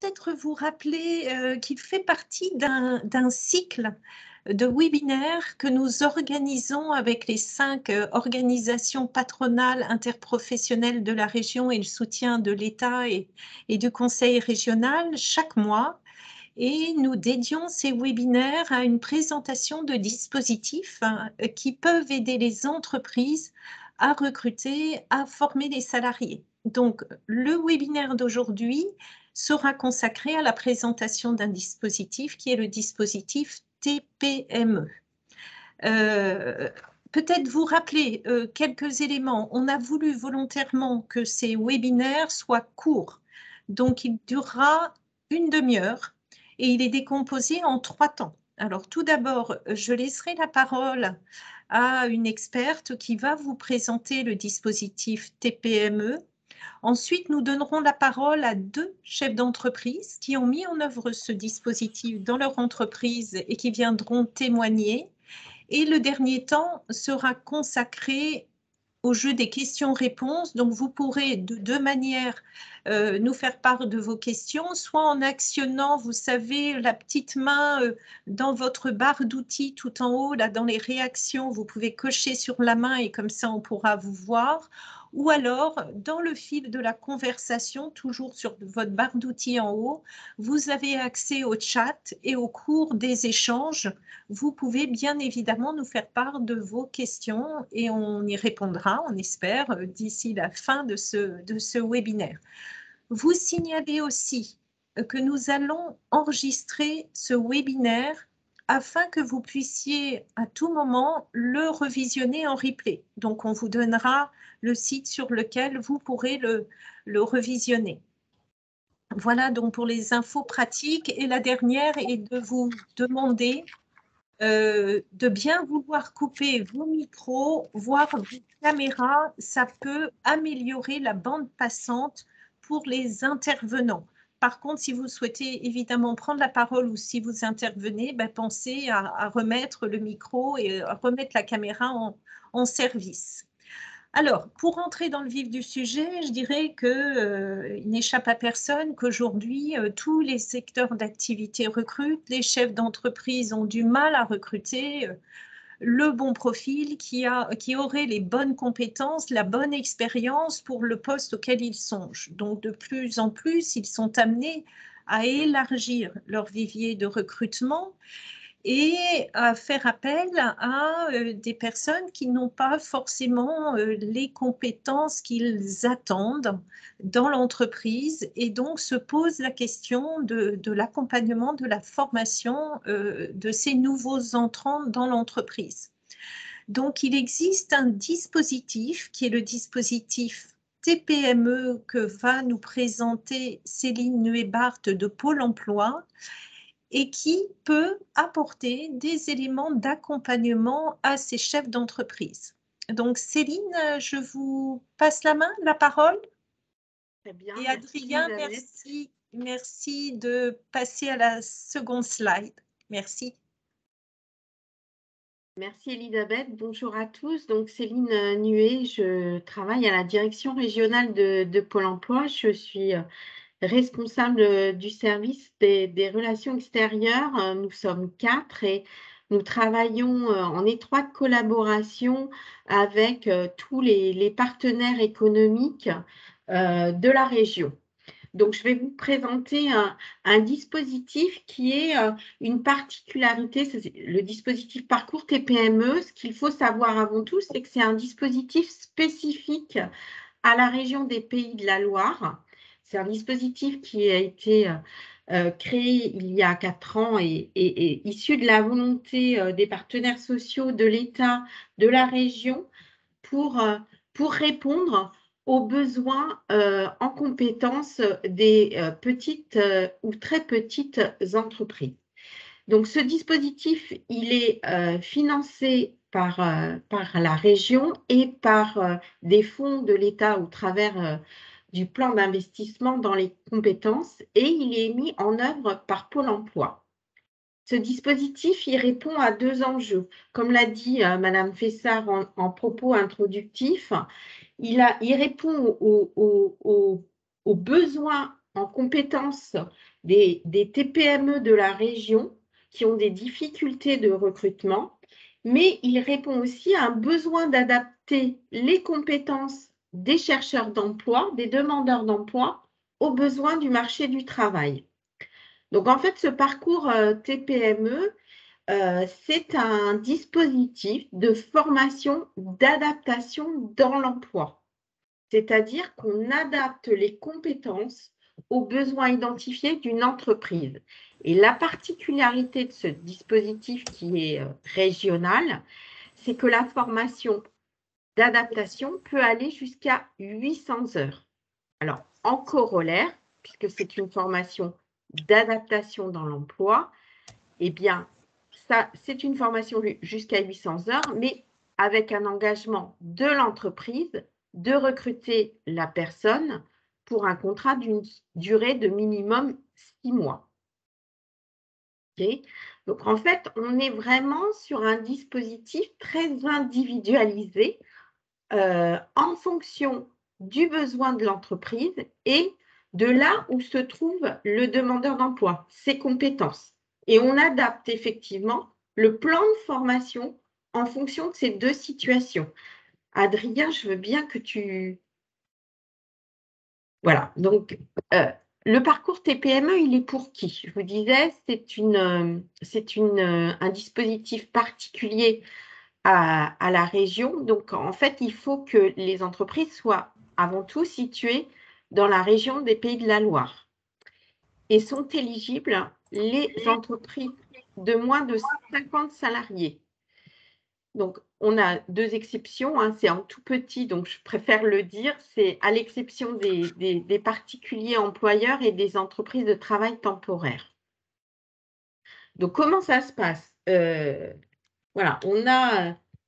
peut-être vous rappeler qu'il fait partie d'un cycle de webinaires que nous organisons avec les 5 organisations patronales interprofessionnelles de la région et le soutien de l'État et du Conseil régional chaque mois. Et nous dédions ces webinaires à une présentation de dispositifs qui peuvent aider les entreprises à recruter, à former des salariés. Donc, le webinaire d'aujourd'hui sera consacré à la présentation d'un dispositif qui est le dispositif TPME. Peut-être vous rappeler quelques éléments. On a voulu volontairement que ces webinaires soient courts. Donc, il durera une demi-heure et il est décomposé en 3 temps. Alors, tout d'abord, je laisserai la parole à une experte qui va vous présenter le dispositif TPME. Ensuite, nous donnerons la parole à 2 chefs d'entreprise qui ont mis en œuvre ce dispositif dans leur entreprise et qui viendront témoigner. Et le dernier temps sera consacré au jeu des questions-réponses. Donc, vous pourrez de 2 manières nous faire part de vos questions, soit en actionnant, vous savez, la petite main dans votre barre d'outils tout en haut, là, dans les réactions, vous pouvez cocher sur la main et comme ça, on pourra vous voir. Ou alors, dans le fil de la conversation, toujours sur votre barre d'outils en haut, vous avez accès au chat et au cours des échanges. Vous pouvez bien évidemment nous faire part de vos questions et on y répondra, on espère, d'ici la fin de ce webinaire. Vous signalez aussi que nous allons enregistrer ce webinaire afin que vous puissiez à tout moment le revisionner en replay. Donc, on vous donnera le site sur lequel vous pourrez le revisionner. Voilà donc pour les infos pratiques. Et la dernière est de vous demander de bien vouloir couper vos micros, voire vos caméras. Ça peut améliorer la bande passante pour les intervenants. Par contre, si vous souhaitez évidemment prendre la parole ou si vous intervenez, pensez à remettre le micro et à remettre la caméra en service. Alors, pour entrer dans le vif du sujet, je dirais qu'il n'échappe à personne qu'aujourd'hui, tous les secteurs d'activité recrutent. Les chefs d'entreprise ont du mal à recruter le bon profil qui aurait les bonnes compétences, la bonne expérience pour le poste auquel ils songent. Donc, de plus en plus, ils sont amenés à élargir leur vivier de recrutement et à faire appel à des personnes qui n'ont pas forcément les compétences qu'ils attendent dans l'entreprise et donc se pose la question de l'accompagnement, de la formation de ces nouveaux entrants dans l'entreprise. Donc, il existe un dispositif qui est le dispositif TPME que va nous présenter Céline Nuebart de Pôle emploi et qui peut apporter des éléments d'accompagnement à ces chefs d'entreprise. Donc, Céline, je vous passe la parole. Très bien. Et Adrien, merci de passer à la seconde slide. Merci. Merci Elisabeth. Bonjour à tous. Donc, Céline Nuet, je travaille à la direction régionale de Pôle emploi. Je suis responsable du service des relations extérieures. Nous sommes 4 et nous travaillons en étroite collaboration avec tous les partenaires économiques de la région. Donc, je vais vous présenter un dispositif qui est une particularité, c'est le dispositif Parcours TPME. Ce qu'il faut savoir avant tout, c'est que c'est un dispositif spécifique à la région des Pays de la Loire. C'est un dispositif qui a été créé il y a 4 ans et issu de la volonté des partenaires sociaux de l'État, de la région, pour répondre aux besoins en compétences des petites ou très petites entreprises. Donc, ce dispositif, il est financé par la région et par des fonds de l'État au travers du plan d'investissement dans les compétences et il est mis en œuvre par Pôle emploi. Ce dispositif, il répond à 2 enjeux. Comme l'a dit Madame Fessard en propos introductif, il répond aux besoins en compétences des TPME de la région qui ont des difficultés de recrutement, mais il répond aussi à un besoin d'adapter les compétences des chercheurs d'emploi, des demandeurs d'emploi, aux besoins du marché du travail. Donc, en fait, ce parcours TPME, c'est un dispositif de formation d'adaptation dans l'emploi. C'est-à-dire qu'on adapte les compétences aux besoins identifiés d'une entreprise. Et la particularité de ce dispositif qui est régional, c'est que la formation d'adaptation peut aller jusqu'à 800 heures. Alors, en corollaire, puisque c'est une formation d'adaptation dans l'emploi, eh bien, ça, c'est une formation jusqu'à 800 heures, mais avec un engagement de l'entreprise de recruter la personne pour un contrat d'une durée de minimum 6 mois. Okay. Donc, en fait, on est vraiment sur un dispositif très individualisé en fonction du besoin de l'entreprise et de là où se trouve le demandeur d'emploi, ses compétences. Et on adapte effectivement le plan de formation en fonction de ces deux situations. Adrien, je veux bien que tu… Voilà, donc le parcours TPME, il est pour qui? Je vous disais, c'est un dispositif particulier à la région. Donc, en fait, il faut que les entreprises soient avant tout situées dans la région des Pays de la Loire. Et sont éligibles les entreprises de moins de 50 salariés. Donc, on a deux exceptions, hein, c'est en tout petit, donc je préfère le dire, c'est à l'exception des particuliers employeurs et des entreprises de travail temporaire. Donc, comment ça se passe? Voilà,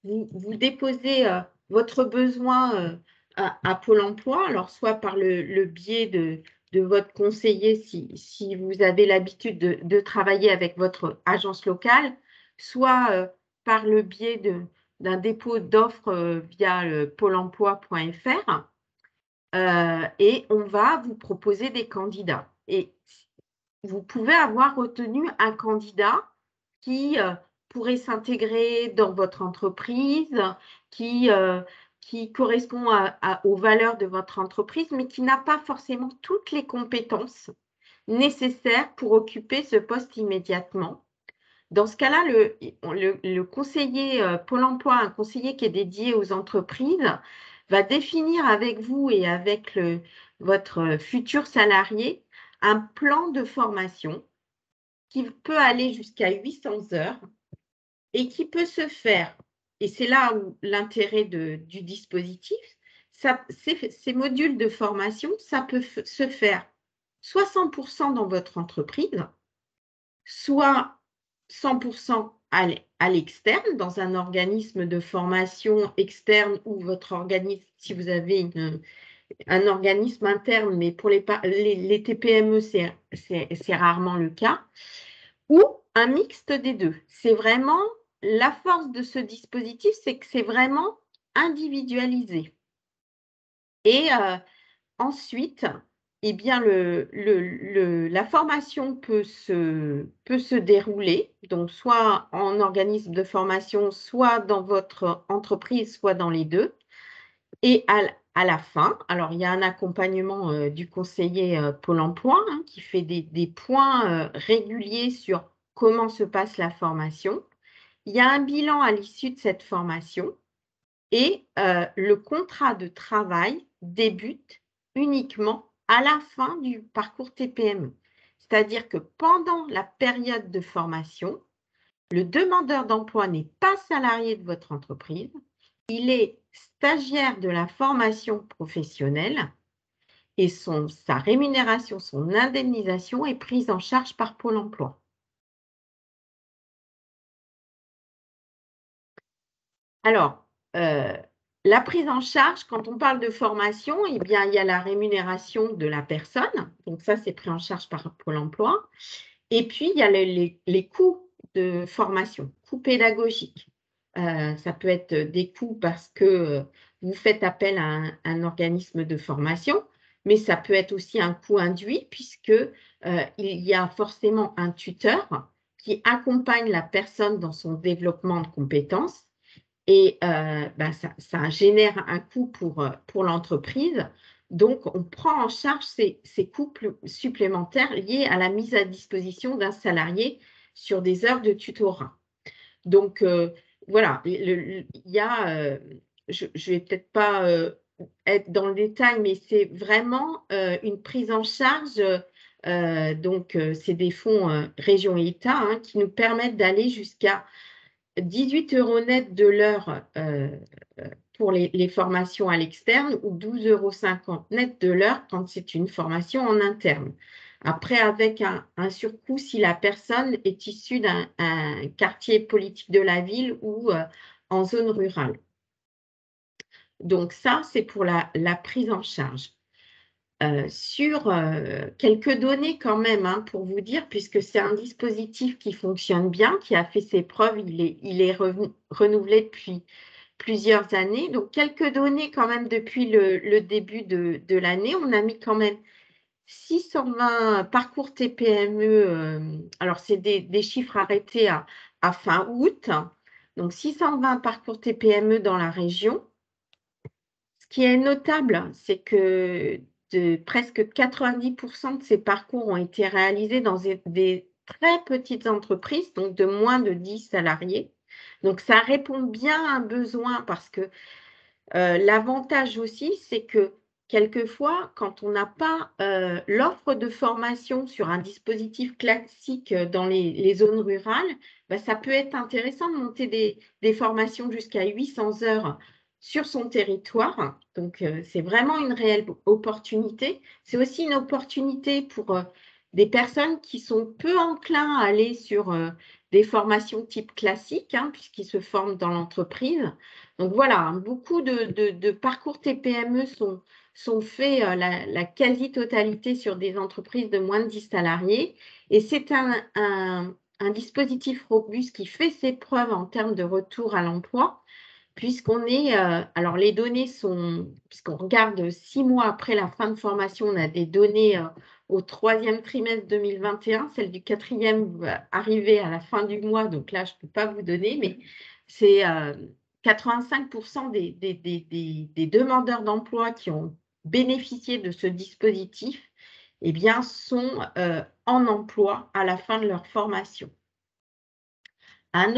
vous déposez votre besoin à Pôle emploi, alors soit par le biais de votre conseiller si vous avez l'habitude de travailler avec votre agence locale, soit par le biais d'un dépôt d'offres via pôle emploi.fr et on va vous proposer des candidats. Et vous pouvez avoir retenu un candidat qui pourrait s'intégrer dans votre entreprise, qui correspond aux valeurs de votre entreprise, mais qui n'a pas forcément toutes les compétences nécessaires pour occuper ce poste immédiatement. Dans ce cas-là, le conseiller Pôle emploi, un conseiller qui est dédié aux entreprises, va définir avec vous et avec votre futur salarié un plan de formation qui peut aller jusqu'à 800 heures et qui peut se faire, et c'est là où l'intérêt du dispositif, ces modules de formation, ça peut se faire soit 100% dans votre entreprise, soit 100% à l'externe, dans un organisme de formation externe ou votre organisme, si vous avez un organisme interne, mais pour les TPME, c'est rarement le cas, ou un mixte des deux. C'est vraiment la force de ce dispositif, c'est que c'est vraiment individualisé. Et ensuite, eh bien, la formation peut se dérouler, donc soit en organisme de formation, soit dans votre entreprise, soit dans les deux. Et à la fin, alors il y a un accompagnement du conseiller Pôle emploi hein, qui fait des points réguliers sur comment se passe la formation. Il y a un bilan à l'issue de cette formation et le contrat de travail débute uniquement à la fin du parcours TPME. C'est-à-dire que pendant la période de formation, le demandeur d'emploi n'est pas salarié de votre entreprise, il est stagiaire de la formation professionnelle et sa rémunération, son indemnisation est prise en charge par Pôle emploi. Alors, la prise en charge, quand on parle de formation, eh bien, il y a la rémunération de la personne. Donc, ça, c'est pris en charge par Pôle emploi. Et puis, il y a les coûts de formation, coûts pédagogiques. Ça peut être des coûts parce que vous faites appel à un organisme de formation, mais ça peut être aussi un coût induit puisque il y a forcément un tuteur qui accompagne la personne dans son développement de compétences et ça génère un coût pour l'entreprise. Donc, on prend en charge ces coûts supplémentaires liés à la mise à disposition d'un salarié sur des heures de tutorat. Donc, voilà, il y a, je ne vais peut-être pas être dans le détail, mais c'est vraiment une prise en charge. Donc, c'est des fonds région et État hein, qui nous permettent d'aller jusqu'à 18 euros net de l'heure pour les formations à l'externe ou 12,50 € net de l'heure quand c'est une formation en interne. Après, avec un surcoût si la personne est issue d'un quartier politique de la ville ou en zone rurale. Donc ça, c'est pour la prise en charge. Sur quelques données quand même, hein, pour vous dire, puisque c'est un dispositif qui fonctionne bien, qui a fait ses preuves, il est renouvelé depuis plusieurs années. Donc, quelques données quand même depuis le début de l'année. On a mis quand même 620 parcours TPME. Alors, c'est des chiffres arrêtés à fin août. Donc, 620 parcours TPME dans la région. Ce qui est notable, c'est que presque 90% de ces parcours ont été réalisés dans des très petites entreprises, donc de moins de 10 salariés. Donc, ça répond bien à un besoin parce que l'avantage aussi, c'est que quelquefois, quand on n'a pas l'offre de formation sur un dispositif classique dans les zones rurales, ça peut être intéressant de monter des formations jusqu'à 800 heures sur son territoire. Donc, c'est vraiment une réelle opportunité. C'est aussi une opportunité pour des personnes qui sont peu enclins à aller sur des formations type classique, hein, puisqu'ils se forment dans l'entreprise. Donc voilà, beaucoup de parcours TPME sont faits, la quasi-totalité sur des entreprises de moins de 10 salariés. Et c'est un dispositif robuste qui fait ses preuves en termes de retour à l'emploi, puisqu'on est, alors les données sont, puisqu'on regarde 6 mois après la fin de formation, on a des données au 3e trimestre 2021, celle du 4e va arriver à la fin du mois, donc là, je ne peux pas vous donner, mais c'est 85% des demandeurs d'emploi qui ont bénéficié de ce dispositif eh bien, sont en emploi à la fin de leur formation. Une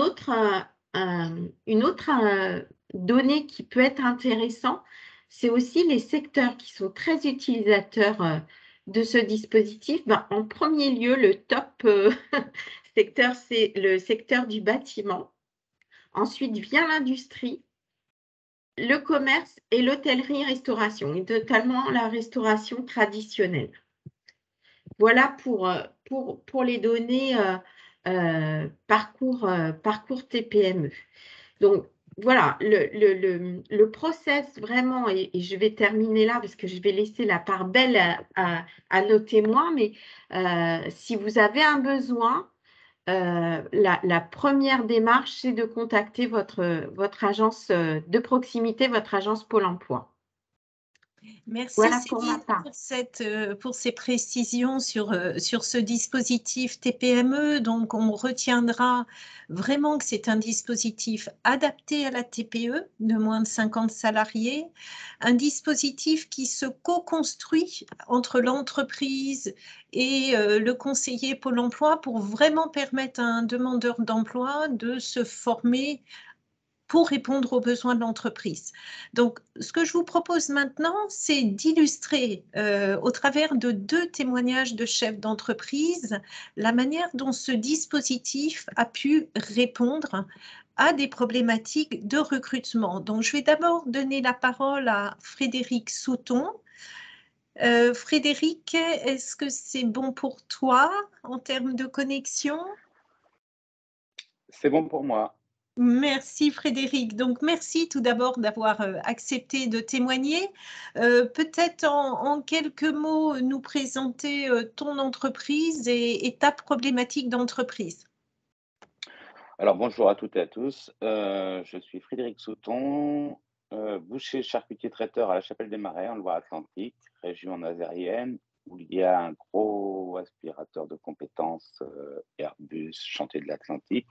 autre donnée qui peut être intéressante, c'est aussi les secteurs qui sont très utilisateurs de ce dispositif. En premier lieu, le top secteur, c'est le secteur du bâtiment. Ensuite vient l'industrie, le commerce et l'hôtellerie-restauration, et notamment la restauration traditionnelle. Voilà pour les données parcours TPME. Donc, voilà, le process vraiment, et je vais terminer là parce que je vais laisser la part belle à nos témoins, mais si vous avez un besoin, la première démarche, c'est de contacter votre agence de proximité, votre agence Pôle emploi. Merci Voilà pour ma Céline part. pour ces précisions sur ce dispositif TPME. Donc, on retiendra vraiment que c'est un dispositif adapté à la TPE de moins de 50 salariés, un dispositif qui se co-construit entre l'entreprise et le conseiller Pôle emploi pour vraiment permettre à un demandeur d'emploi de se former pour répondre aux besoins de l'entreprise. Donc, ce que je vous propose maintenant, c'est d'illustrer au travers de 2 témoignages de chefs d'entreprise la manière dont ce dispositif a pu répondre à des problématiques de recrutement. Donc, je vais d'abord donner la parole à Frédéric Souton. Frédéric, est-ce que c'est bon pour toi en termes de connexion? C'est bon pour moi. Merci Frédéric. Donc merci tout d'abord d'avoir accepté de témoigner. Peut-être en quelques mots nous présenter ton entreprise et ta problématique d'entreprise. Alors bonjour à toutes et à tous. Je suis Frédéric Souton. boucher charcutier traiteur à la Chapelle-des-Marais, en Loire-Atlantique, région nazairienne, où il y a un gros aspirateur de compétences, Airbus, chantier de l'Atlantique.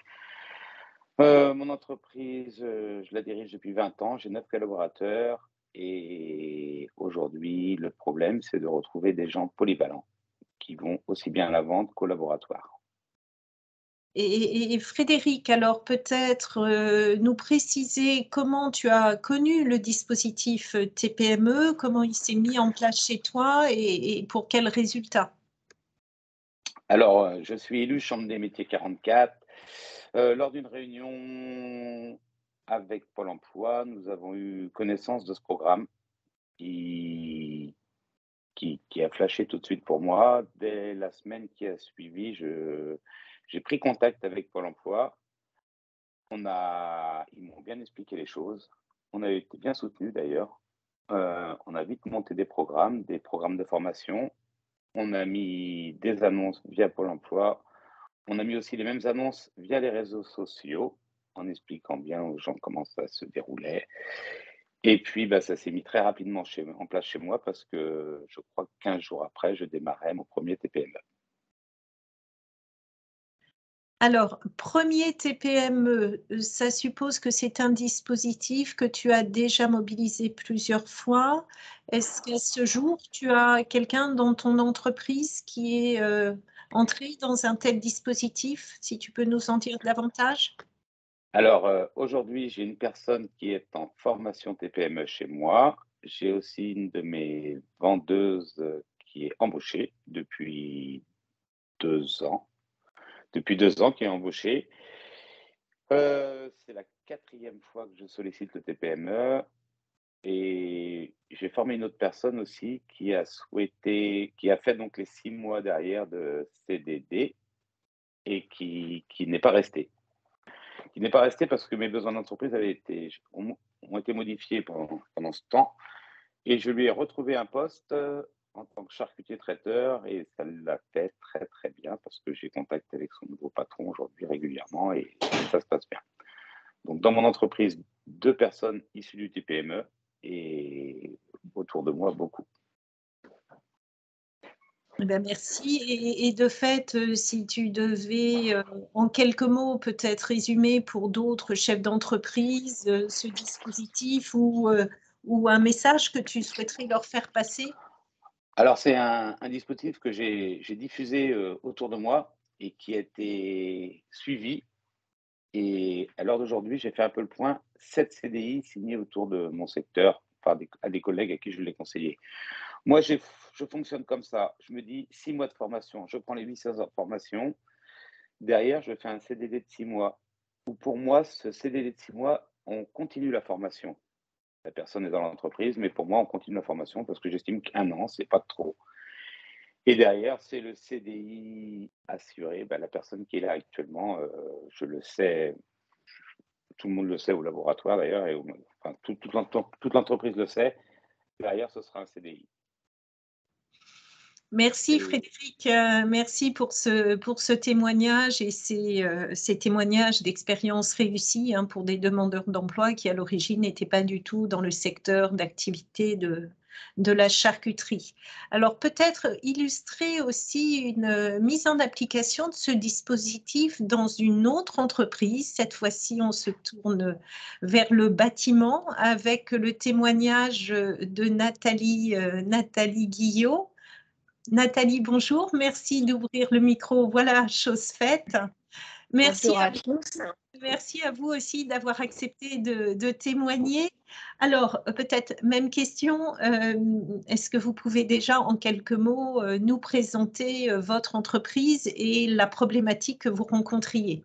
Mon entreprise, je la dirige depuis 20 ans, j'ai 9 collaborateurs et aujourd'hui, le problème, c'est de retrouver des gens polyvalents qui vont aussi bien à la vente qu'au laboratoire. Et Frédéric, alors peut-être nous préciser comment tu as connu le dispositif TPME, comment il s'est mis en place chez toi et pour quels résultats? Alors, je suis élu Chambre des métiers 44. Lors d'une réunion avec Pôle emploi, nous avons eu connaissance de ce programme qui qui a flashé tout de suite pour moi. Dès la semaine qui a suivi, j'ai pris contact avec Pôle emploi. Ils m'ont bien expliqué les choses. On a été bien soutenus d'ailleurs. On a vite monté des programmes de formation. On a mis des annonces via Pôle emploi. On a mis aussi les mêmes annonces via les réseaux sociaux, en expliquant bien aux gens comment ça se déroulait. Et puis, bah, ça s'est mis très rapidement en place chez moi parce que je crois que 15 jours après, je démarrais mon premier TPME. Alors, premier TPME, ça suppose que c'est un dispositif que tu as déjà mobilisé plusieurs fois. Est-ce qu'à ce jour, tu as quelqu'un dans ton entreprise qui est entré dans un tel dispositif? Si tu peux nous en dire davantage. Alors, aujourd'hui, j'ai une personne qui est en formation TPME chez moi. J'ai aussi une de mes vendeuses, qui est embauchée depuis 2 ans. Depuis 2 ans qui est embauchée. C'est la 4e fois que je sollicite le TPME. Et j'ai formé une autre personne aussi qui a fait donc les 6 mois derrière de CDD et qui n'est pas resté. Qui n'est pas resté parce que mes besoins d'entreprise ont été modifiés pendant ce temps et je lui ai retrouvé un poste, en tant que charcutier traiteur et ça l'a fait très, très bien parce que j'ai contact avec son nouveau patron aujourd'hui régulièrement et ça se passe bien. Donc dans mon entreprise, 2 personnes issues du TPME et autour de moi, beaucoup. Eh ben, merci. Et de fait, si tu devais, en quelques mots, peut-être résumer pour d'autres chefs d'entreprise, ce dispositif ou un message que tu souhaiterais leur faire passer? Alors c'est un dispositif que j'ai diffusé, autour de moi et qui a été suivi et à l'heure d'aujourd'hui, j'ai fait un peu le point, 7 CDI signés autour de mon secteur par des collègues à qui je l'ai conseillé. Moi, je fonctionne comme ça. Je me dis 6 mois de formation, je prends les 800 heures de formation. Derrière, je fais un CDD de 6 mois où pour moi, ce CDD de 6 mois, on continue la formation. La personne est dans l'entreprise, mais pour moi, on continue la formation parce que j'estime qu'1 an, c'est pas trop. Et derrière, c'est le CDI assuré. Bah, la personne qui est là actuellement, je le sais, tout le monde le sait au laboratoire d'ailleurs et enfin, toute l'entreprise le sait. Derrière, ce sera un CDI. Merci Et Frédéric, merci pour ce témoignage et ces témoignages d'expérience réussie, hein, pour des demandeurs d'emploi qui à l'origine n'étaient pas du tout dans le secteur d'activité de la charcuterie. Alors peut-être illustrer aussi une mise en application de ce dispositif dans une autre entreprise. Cette fois-ci, on se tourne vers le bâtiment avec le témoignage de Nathalie Guillot. Nathalie, bonjour. Merci d'ouvrir le micro. Voilà, chose faite. Merci Bonjour à à vous, tous. merci à vous aussi d'avoir accepté de témoigner. Alors, peut-être même question, est-ce que vous pouvez déjà en quelques mots nous présenter votre entreprise et la problématique que vous rencontriez?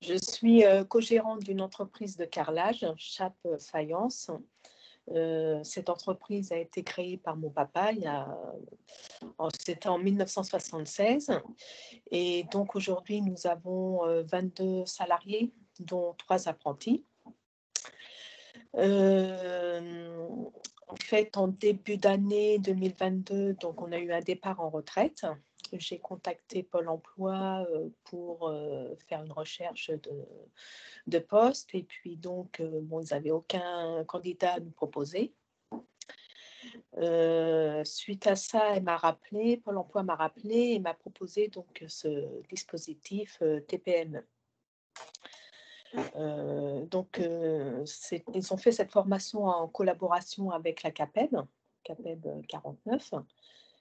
Je suis co-gérante d'une entreprise de carrelage, Chape Faïence. Cette entreprise a été créée par mon papa, c'était en 1976. Et donc aujourd'hui, nous avons 22 salariés, dont 3 apprentis. En fait, en début d'année 2022, donc on a eu un départ en retraite. J'ai contacté Pôle emploi pour faire une recherche de poste. Et puis donc, bon, ils n'avaient aucun candidat à nous proposer. Suite à ça, Pôle emploi m'a rappelé et m'a proposé donc ce dispositif TPME. Donc, ils ont fait cette formation en collaboration avec la CAPEB 49.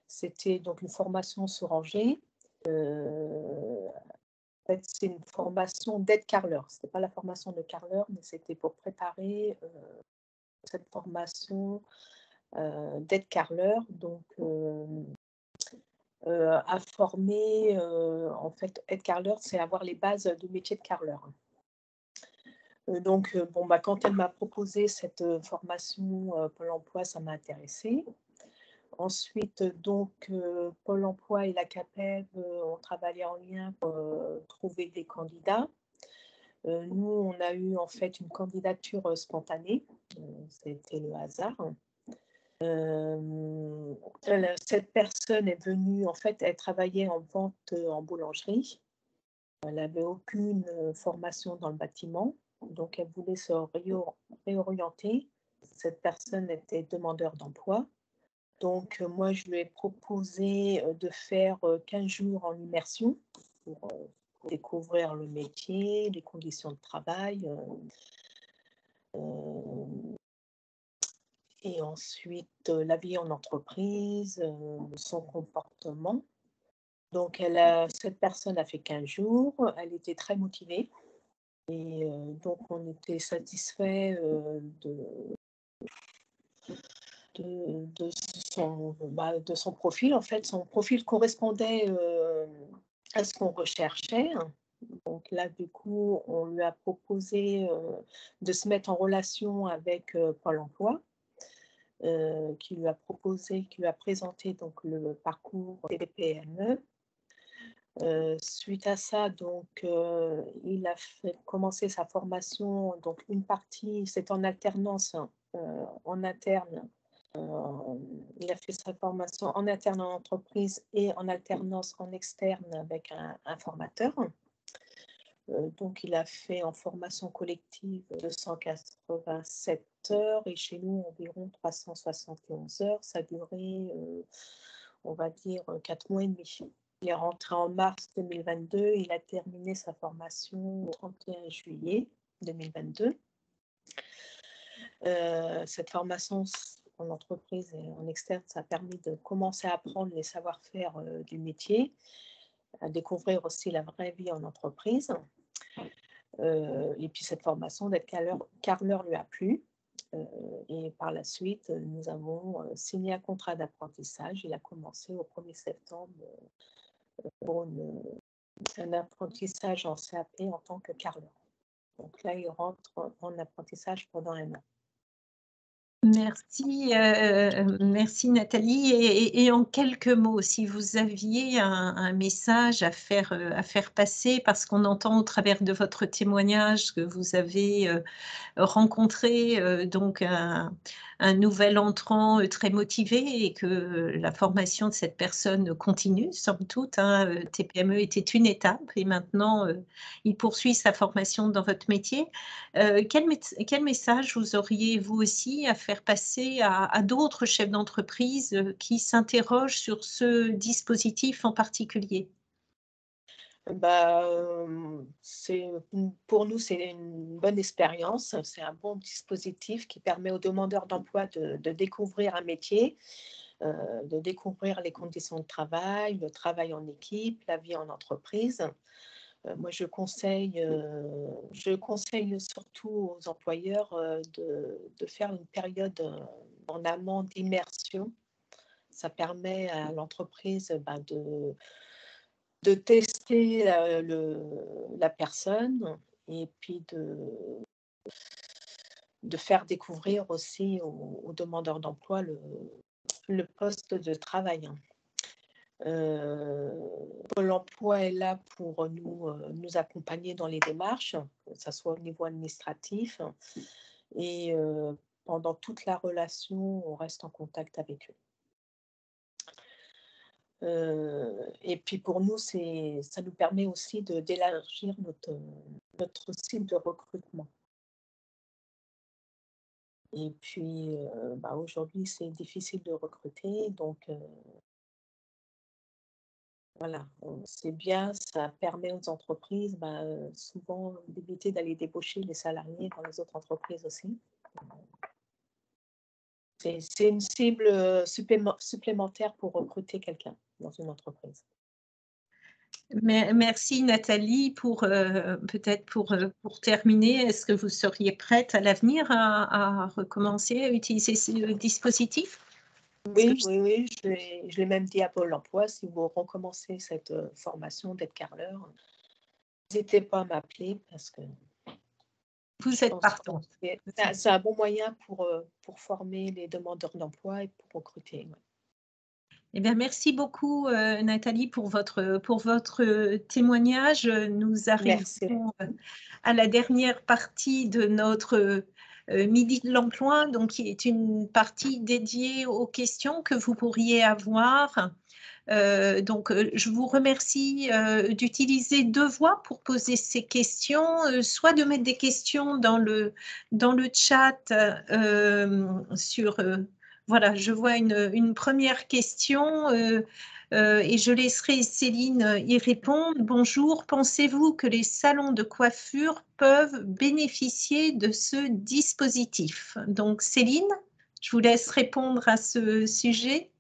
C'était donc une formation sur Angers. En fait, c'est une formation d'aide carreleur. Ce n'était pas la formation de carreleur, mais c'était pour préparer cette formation d'aide carreleur. Donc, à former, en fait, aide carreleur, c'est avoir les bases du métier de carreleur. Donc, bon, quand elle m'a proposé cette formation Pôle emploi, ça m'a intéressée. Ensuite, donc, Pôle emploi et la CAPEB ont travaillé en lien pour trouver des candidats. Nous, on a eu en fait une candidature spontanée. C'était le hasard. Cette personne est venue, en fait, elle travaillait en vente en boulangerie. Elle n'avait aucune formation dans le bâtiment. Donc, elle voulait se réorienter. Cette personne était demandeur d'emploi. Donc, moi, je lui ai proposé de faire 15 jours en immersion pour découvrir le métier, les conditions de travail. Et ensuite, la vie en entreprise, son comportement. Donc, cette personne a fait 15 jours. Elle était très motivée. Et donc, on était satisfait de son profil. En fait, son profil correspondait à ce qu'on recherchait. Donc là, du coup, on lui a proposé de se mettre en relation avec Pôle emploi, qui lui a présenté donc, le parcours des PME. Suite à ça, donc, il a commencé sa formation. Donc, une partie, c'est en alternance, en interne. Il a fait sa formation en interne en entreprise et en alternance en externe avec un formateur. Donc, il a fait en formation collective 287 heures et chez nous environ 371 heures. Ça a duré, on va dire, 4 mois et demi. Il est rentré en mars 2022. Il a terminé sa formation le 31 juillet 2022. Cette formation en entreprise et en externe, ça a permis de commencer à apprendre les savoir-faire du métier, à découvrir aussi la vraie vie en entreprise. Et puis cette formation d'être carreleur lui a plu. Et par la suite, nous avons signé un contrat d'apprentissage. Il a commencé au 1er septembre pour un apprentissage en CAP en tant que carreleur. Donc là, il rentre en apprentissage pendant 1 an. Merci, merci Nathalie. Et en quelques mots, si vous aviez un message à faire passer, parce qu'on entend au travers de votre témoignage que vous avez rencontré donc un nouvel entrant très motivé et que la formation de cette personne continue, somme toute. TPME était une étape et maintenant il poursuit sa formation dans votre métier. Quel message vous auriez, vous aussi, à faire passer à d'autres chefs d'entreprise qui s'interrogent sur ce dispositif en particulier? Pour nous, c'est une bonne expérience. C'est un bon dispositif qui permet aux demandeurs d'emploi de découvrir un métier, de découvrir les conditions de travail, le travail en équipe, la vie en entreprise. Moi, je conseille surtout aux employeurs de faire une période en amont d'immersion. Ça permet à l'entreprise de tester la personne et puis de faire découvrir aussi aux demandeurs d'emploi le poste de travail. Pôle emploi est là pour nous accompagner dans les démarches, que ce soit au niveau administratif. Et pendant toute la relation, on reste en contact avec eux. Et puis pour nous, ça nous permet aussi d'élargir notre cible de recrutement. Et puis, aujourd'hui, c'est difficile de recruter, donc voilà, c'est bien, ça permet aux entreprises souvent d'éviter d'aller débaucher les salariés dans les autres entreprises aussi. C'est une cible supplémentaire pour recruter quelqu'un dans une entreprise. Merci Nathalie. Peut-être pour terminer, est-ce que vous seriez prête à l'avenir à recommencer à utiliser ce dispositif? Oui, je l'ai même dit à Pôle emploi, si vous recommencez cette formation d'être carreleur, n'hésitez pas à m'appeler parce que vous êtes partant. C'est un bon moyen pour former les demandeurs d'emploi et pour recruter. Ouais. Eh bien, merci beaucoup Nathalie pour votre témoignage. Nous arrivons à la dernière partie de notre Midi de l'emploi, donc qui est une partie dédiée aux questions que vous pourriez avoir. Je vous remercie d'utiliser 2 voies pour poser ces questions, soit de mettre des questions dans le chat voilà, je vois une première question et je laisserai Céline y répondre. Bonjour, pensez-vous que les salons de coiffure peuvent bénéficier de ce dispositif? Donc Céline, je vous laisse répondre à ce sujet.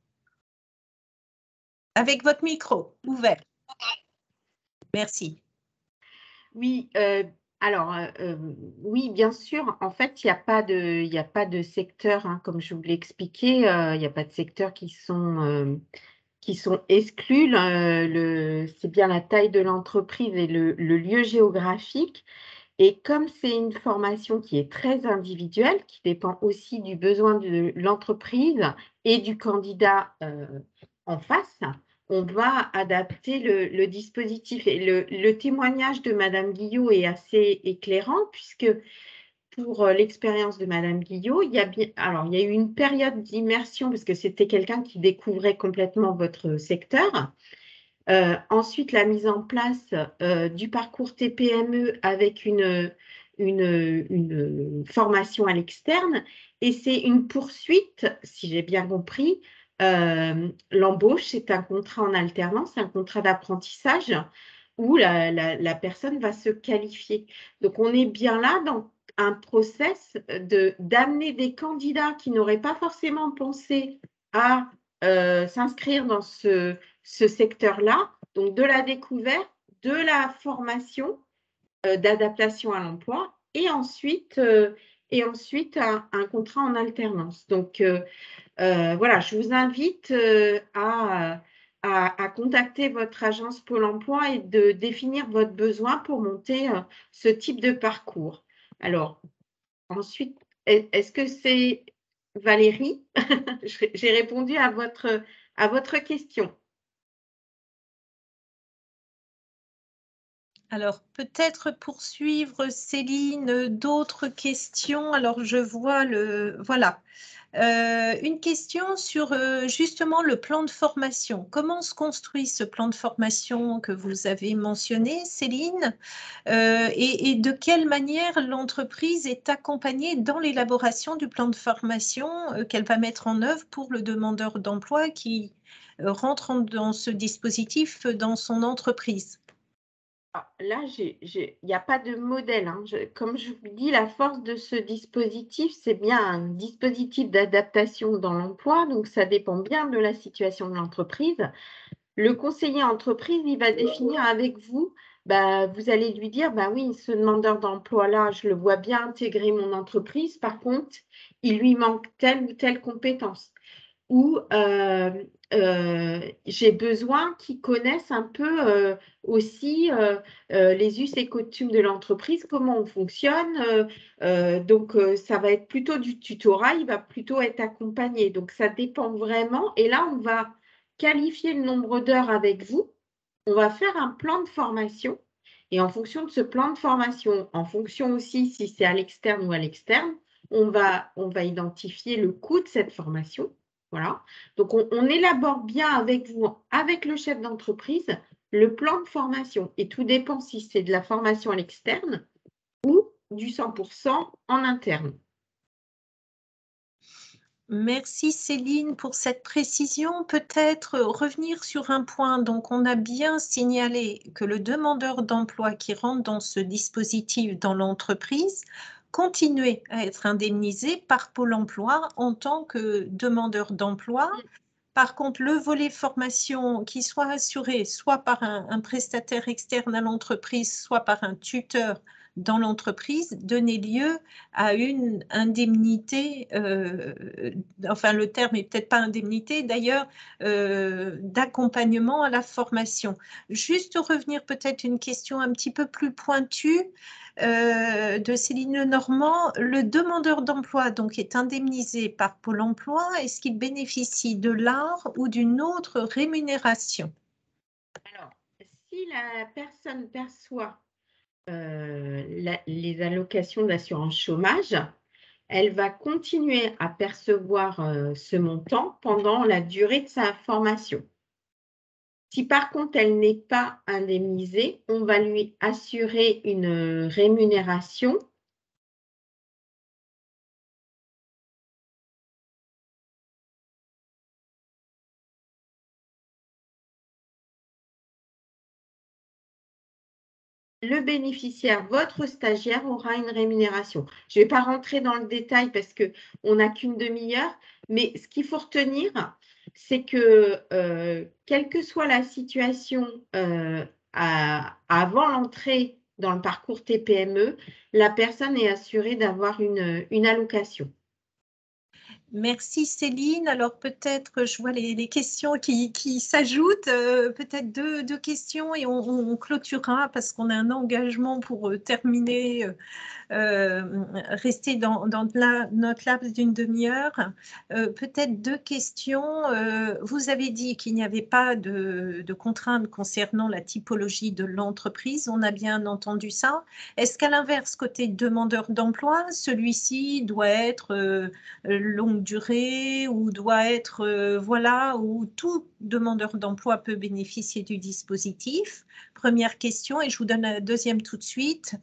Avec votre micro ouvert. Merci. Oui, oui, bien sûr. En fait, il n'y a pas de secteur, hein, comme je vous l'ai expliqué, il n'y a pas de secteur qui sont exclus. C'est bien la taille de l'entreprise et le lieu géographique. Et comme c'est une formation qui est très individuelle, qui dépend aussi du besoin de l'entreprise et du candidat en face, on va adapter le dispositif. Et le témoignage de Madame Guillot est assez éclairant puisque pour l'expérience de Madame Guillot, il y a eu une période d'immersion parce que c'était quelqu'un qui découvrait complètement votre secteur. Ensuite, la mise en place du parcours TPME avec une formation à l'externe. Et c'est une poursuite, si j'ai bien compris. L'embauche, c'est un contrat en alternance, un contrat d'apprentissage où la personne va se qualifier. Donc, on est bien là dans un process d'amener des candidats qui n'auraient pas forcément pensé à s'inscrire dans ce secteur-là, donc de la découverte, de la formation, d'adaptation à l'emploi et ensuite un contrat en alternance. Donc, voilà, je vous invite à contacter votre agence Pôle emploi et de définir votre besoin pour monter ce type de parcours. Alors, ensuite, est-ce que c'est Valérie? J'ai répondu à votre question. Alors, peut-être poursuivre, Céline, d'autres questions. Alors, je vois voilà. Une question sur justement le plan de formation. Comment se construit ce plan de formation que vous avez mentionné, Céline, et de quelle manière l'entreprise est accompagnée dans l'élaboration du plan de formation qu'elle va mettre en œuvre pour le demandeur d'emploi qui rentre dans ce dispositif dans son entreprise? Là, il n'y a pas de modèle, hein. Comme je vous dis, la force de ce dispositif, c'est bien un dispositif d'adaptation dans l'emploi, donc ça dépend bien de la situation de l'entreprise. Le conseiller entreprise, il va définir avec vous, vous allez lui dire, oui, ce demandeur d'emploi-là, je le vois bien intégrer mon entreprise, par contre, il lui manque telle ou telle compétence. Ou j'ai besoin qu'ils connaissent un peu aussi les us et coutumes de l'entreprise, comment on fonctionne. Donc, ça va être plutôt du tutorat, il va plutôt être accompagné. Donc, ça dépend vraiment. Et là, on va qualifier le nombre d'heures avec vous. On va faire un plan de formation. Et en fonction de ce plan de formation, en fonction aussi si c'est à l'externe ou à l'externe, on va identifier le coût de cette formation. Voilà. Donc, on élabore bien avec vous, avec le chef d'entreprise, le plan de formation. Et tout dépend si c'est de la formation à l'externe ou du 100% en interne. Merci Céline pour cette précision. Peut-être revenir sur un point. Donc, on a bien signalé que le demandeur d'emploi qui rentre dans ce dispositif dans l'entreprise continuait à être indemnisé par Pôle emploi en tant que demandeur d'emploi. Par contre, le volet formation qui soit assuré soit par un prestataire externe à l'entreprise, soit par un tuteur dans l'entreprise, donnait lieu à une indemnité, enfin le terme est peut-être pas indemnité d'ailleurs, d'accompagnement à la formation. Juste revenir peut-être une question un petit peu plus pointue de Céline Lenormand. Le demandeur d'emploi donc est indemnisé par Pôle emploi. Est-ce qu'il bénéficie de l'art ou d'une autre rémunération? Alors, si la personne perçoit les allocations d'assurance chômage, elle va continuer à percevoir ce montant pendant la durée de sa formation. Si par contre elle n'est pas indemnisée, on va lui assurer une rémunération. Le bénéficiaire, votre stagiaire, aura une rémunération. Je ne vais pas rentrer dans le détail parce qu'on n'a qu'une demi-heure, mais ce qu'il faut retenir, c'est que quelle que soit la situation avant l'entrée dans le parcours TPME, la personne est assurée d'avoir une allocation. Merci Céline. Alors peut-être, je vois les questions qui s'ajoutent, peut-être deux questions et on clôturera parce qu'on a un engagement pour terminer rester dans notre laps d'une demi-heure. Peut-être deux questions. Vous avez dit qu'il n'y avait pas de contraintes concernant la typologie de l'entreprise. On a bien entendu ça. Est-ce qu'à l'inverse, côté demandeur d'emploi, celui-ci doit être longue durée ou doit être, voilà, où tout demandeur d'emploi peut bénéficier du dispositif? Première question, et je vous donne la deuxième tout de suite.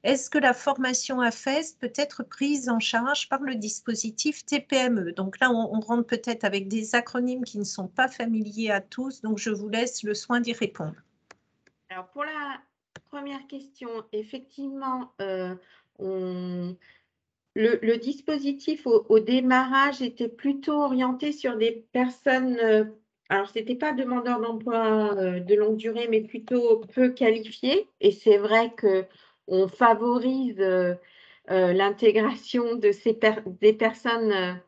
Est-ce que la formation AFES peut être prise en charge par le dispositif TPME? Donc là, on rentre peut-être avec des acronymes qui ne sont pas familiers à tous, donc je vous laisse le soin d'y répondre. Alors, pour la première question, effectivement, le dispositif au démarrage était plutôt orienté sur des personnes, alors ce n'était pas demandeurs d'emploi de longue durée, mais plutôt peu qualifiés. Et c'est vrai qu'on favorise l'intégration de des personnes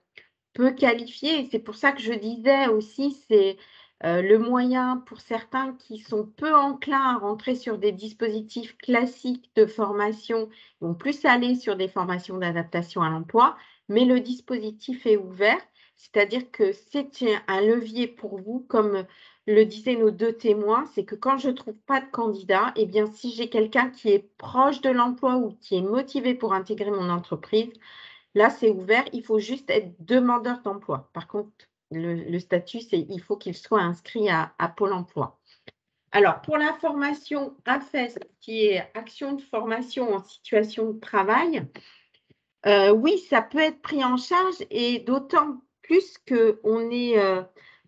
peu qualifiées. Et c'est pour ça que je disais aussi, c'est le moyen pour certains qui sont peu enclins à rentrer sur des dispositifs classiques de formation, ils vont plus aller sur des formations d'adaptation à l'emploi, mais le dispositif est ouvert, c'est-à-dire que c'est un levier pour vous, comme le disaient nos deux témoins, c'est que quand je ne trouve pas de candidat, eh bien, si j'ai quelqu'un qui est proche de l'emploi ou qui est motivé pour intégrer mon entreprise, là, c'est ouvert, il faut juste être demandeur d'emploi. Par contre, le statut, il faut qu'il soit inscrit à Pôle emploi. Alors, pour la formation AFES, qui est Action de formation en situation de travail, oui, ça peut être pris en charge et d'autant plus qu'on est,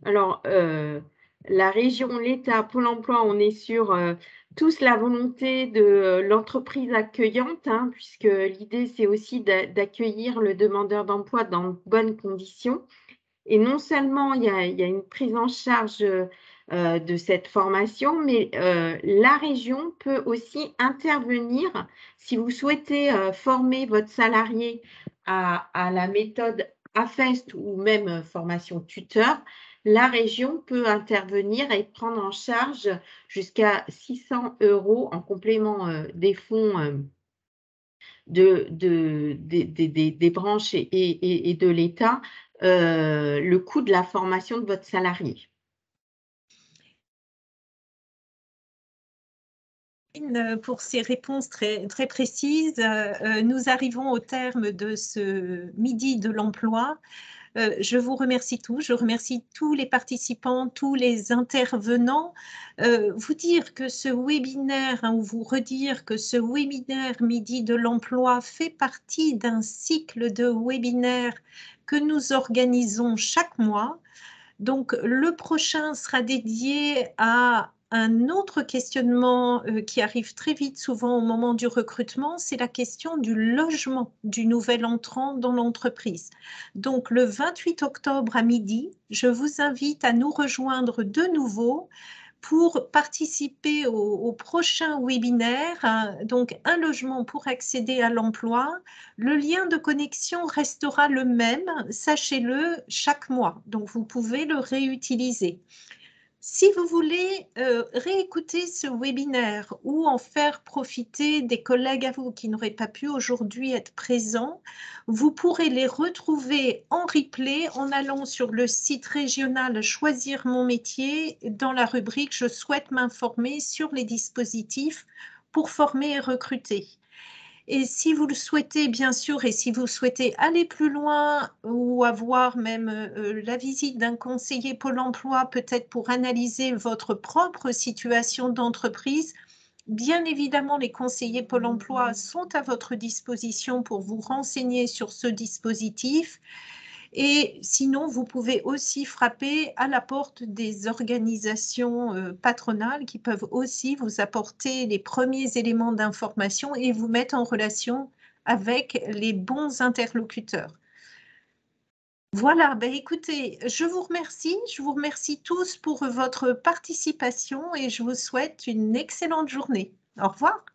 la région, l'État, Pôle emploi, on est sur tous la volonté de l'entreprise accueillante, hein, puisque l'idée, c'est aussi d'accueillir le demandeur d'emploi dans de bonnes conditions. Et non seulement il y a une prise en charge de cette formation, mais la région peut aussi intervenir si vous souhaitez former votre salarié à la méthode AFEST ou même formation tuteur. La région peut intervenir et prendre en charge jusqu'à 600 € en complément des fonds des branches et de l'État le coût de la formation de votre salarié. pour ces réponses très, très précises. Nous arrivons au terme de ce midi de l'emploi. Je vous remercie tous, je remercie tous les participants, tous les intervenants. Vous dire que ce webinaire, ou vous redire que ce webinaire Midi de l'emploi fait partie d'un cycle de webinaires que nous organisons chaque mois. Donc, le prochain sera dédié à un autre questionnement qui arrive très vite, souvent au moment du recrutement, c'est la question du logement du nouvel entrant dans l'entreprise. Donc, le 28 octobre à midi, je vous invite à nous rejoindre de nouveau pour participer au prochain webinaire. Donc, un logement pour accéder à l'emploi. Le lien de connexion restera le même, sachez-le, chaque mois. Donc, vous pouvez le réutiliser. Si vous voulez réécouter ce webinaire ou en faire profiter des collègues à vous qui n'auraient pas pu aujourd'hui être présents, vous pourrez les retrouver en replay en allant sur le site régional Choisir mon métier dans la rubrique « Je souhaite m'informer sur les dispositifs pour former et recruter ». Et si vous le souhaitez, bien sûr, et si vous souhaitez aller plus loin ou avoir même la visite d'un conseiller Pôle emploi, peut-être pour analyser votre propre situation d'entreprise, bien évidemment, les conseillers Pôle emploi sont à votre disposition pour vous renseigner sur ce dispositif. Et sinon, vous pouvez aussi frapper à la porte des organisations patronales qui peuvent aussi vous apporter les premiers éléments d'information et vous mettre en relation avec les bons interlocuteurs. Voilà, ben écoutez, je vous remercie tous pour votre participation et je vous souhaite une excellente journée. Au revoir.